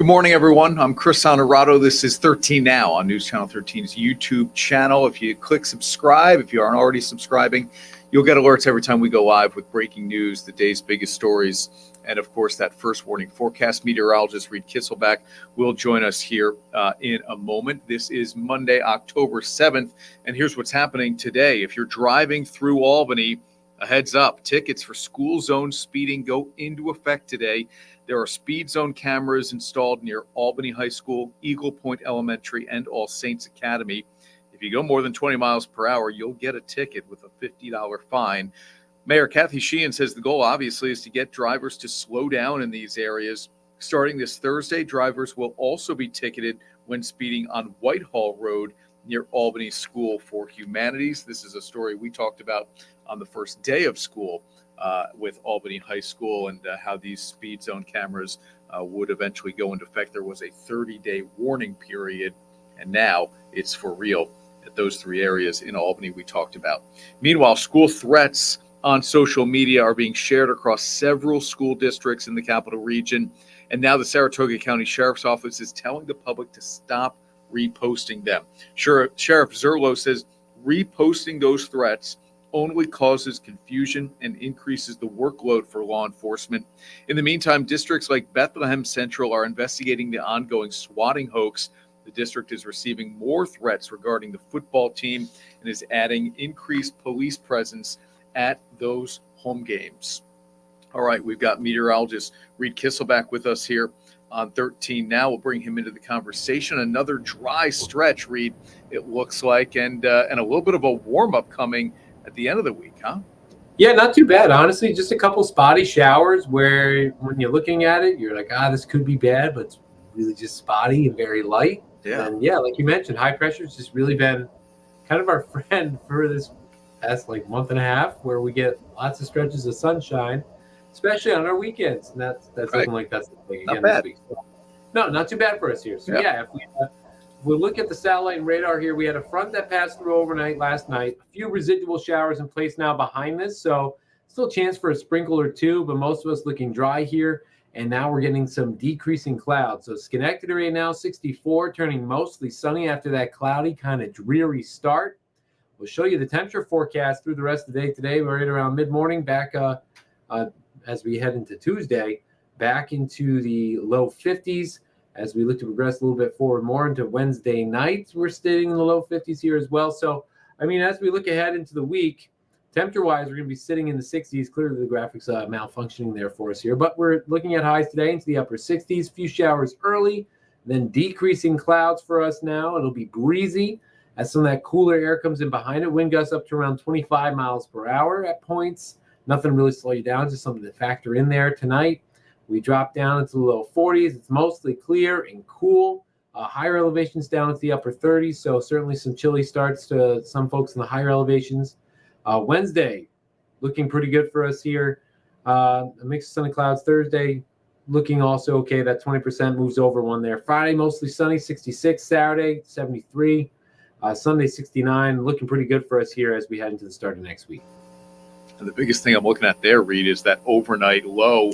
Good morning, everyone. I'm Chris Honorato. This is 13 Now on News Channel 13's YouTube channel. If you click subscribe, if you aren't already subscribing, you'll get alerts every time we go live with breaking news, the day's biggest stories, and of course, that first warning forecast. Meteorologist Reid Kisselback will join us here in a moment. This is Monday, October 7th, and here's what's happening today. If you're driving through Albany, a heads up, tickets for school zone speeding go into effect today. There are speed zone cameras installed near Albany High School, Eagle Point Elementary, and All Saints Academy. If you go more than 20 miles per hour, you'll get a ticket with a $50 fine. Mayor Kathy Sheehan says the goal, obviously, is to get drivers to slow down in these areas. Starting this Thursday, drivers will also be ticketed when speeding on Whitehall Road near Albany School for Humanities. This is a story we talked about on the first day of school with Albany High School and how these speed zone cameras would eventually go into effect. There was a 30-day warning period, and now it's for real at those three areas in Albany we talked about. Meanwhile, school threats on social media are being shared across several school districts in the capital region, and now the Saratoga County Sheriff's Office is telling the public to stop reposting them. Sheriff Zerlo says reposting those threats only causes confusion and increases the workload for law enforcement. In the meantime, districts like Bethlehem Central are investigating the ongoing swatting hoax. The district is receiving more threats regarding the football team and is adding increased police presence at those home games. All right, we've got meteorologist Reid Kisselback with us here on 13 Now. We'll bring him into the conversation. Another dry stretch, Reid, it looks like, and a little bit of a warm-up coming at the end of the week, huh? Yeah, not too bad, honestly. Just a couple spotty showers where when you're looking at it, you're like, this could be bad, but it's really just spotty and very light. Yeah. And yeah, like you mentioned, high pressure's just really been kind of our friend for this past month and a half, where we get lots of stretches of sunshine, especially on our weekends. And that's right. looking like that's the thing again this week. So, no, not too bad for us here. So yeah, if we look at the satellite and radar here, we had a front that passed through overnight last night. A few residual showers in place now behind this, so still a chance for a sprinkle or two, but most of us looking dry here. And now we're getting some decreasing clouds. So Schenectady right now, 64, turning mostly sunny after that cloudy, kind of dreary start. We'll show you the temperature forecast through the rest of the day today. We're right around mid-morning, back as we head into Tuesday, back into the low 50s. As we look to progress a little bit forward more into Wednesday night, we're staying in the low 50s here as well. So, I mean, as we look ahead into the week, temperature-wise, we're going to be sitting in the 60s. Clearly, the graphics malfunctioning there for us here. But we're looking at highs today into the upper 60s. Few showers early, then decreasing clouds for us now. It'll be breezy as some of that cooler air comes in behind it. Wind gusts up to around 25 miles per hour at points. Nothing really slow you down, just something to factor in there tonight. We drop down into the low 40s. It's mostly clear and cool. Higher elevations down into the upper 30s, so certainly some chilly starts to some folks in the higher elevations. Wednesday, looking pretty good for us here. A mix of sun and clouds. Thursday, looking also okay. That 20% moves over one there. Friday, mostly sunny, 66. Saturday, 73. Sunday, 69. Looking pretty good for us here as we head into the start of next week. And the biggest thing I'm looking at there, Reid, is that overnight low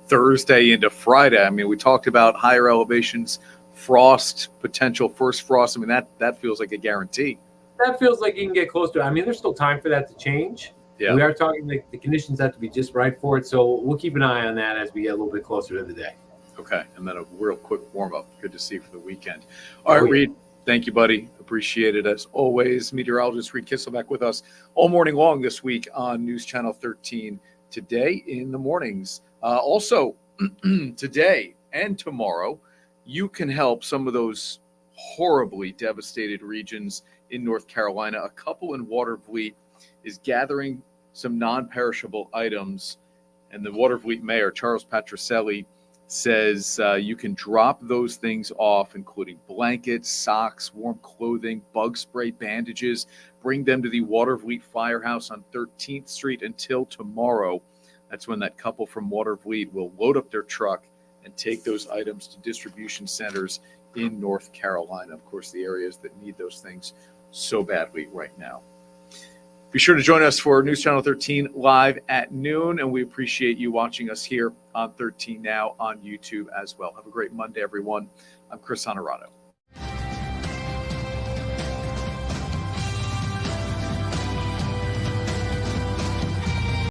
Thursday into Friday. I mean, we talked about higher elevations, frost, potential first frost. I mean, that feels like a guarantee. That feels like you can get close to it. I mean, there's still time for that to change. Yeah. We are talking the conditions have to be just right for it, so we'll keep an eye on that as we get a little bit closer to the day. Okay, and then a real quick warm-up. Good to see you for the weekend. All right, Reid, thank you, buddy. Appreciate it as always. Meteorologist Reid Kisselback with us all morning long this week on News Channel 13 today in the mornings. Also, today and tomorrow, you can help some of those horribly devastated regions in North Carolina. A couple in Watervliet is gathering some non-perishable items, and the Watervliet mayor, Charles Patricelli, says you can drop those things off, including blankets, socks, warm clothing, bug spray, bandages. Bring them to the Watervliet Firehouse on 13th Street until tomorrow. That's when that couple from Watervliet will load up their truck and take those items to distribution centers in North Carolina. Of course, the areas that need those things so badly right now. Be sure to join us for News Channel 13 live at noon, and we appreciate you watching us here on 13 Now on YouTube as well. Have a great Monday, everyone. I'm Chris Honorato.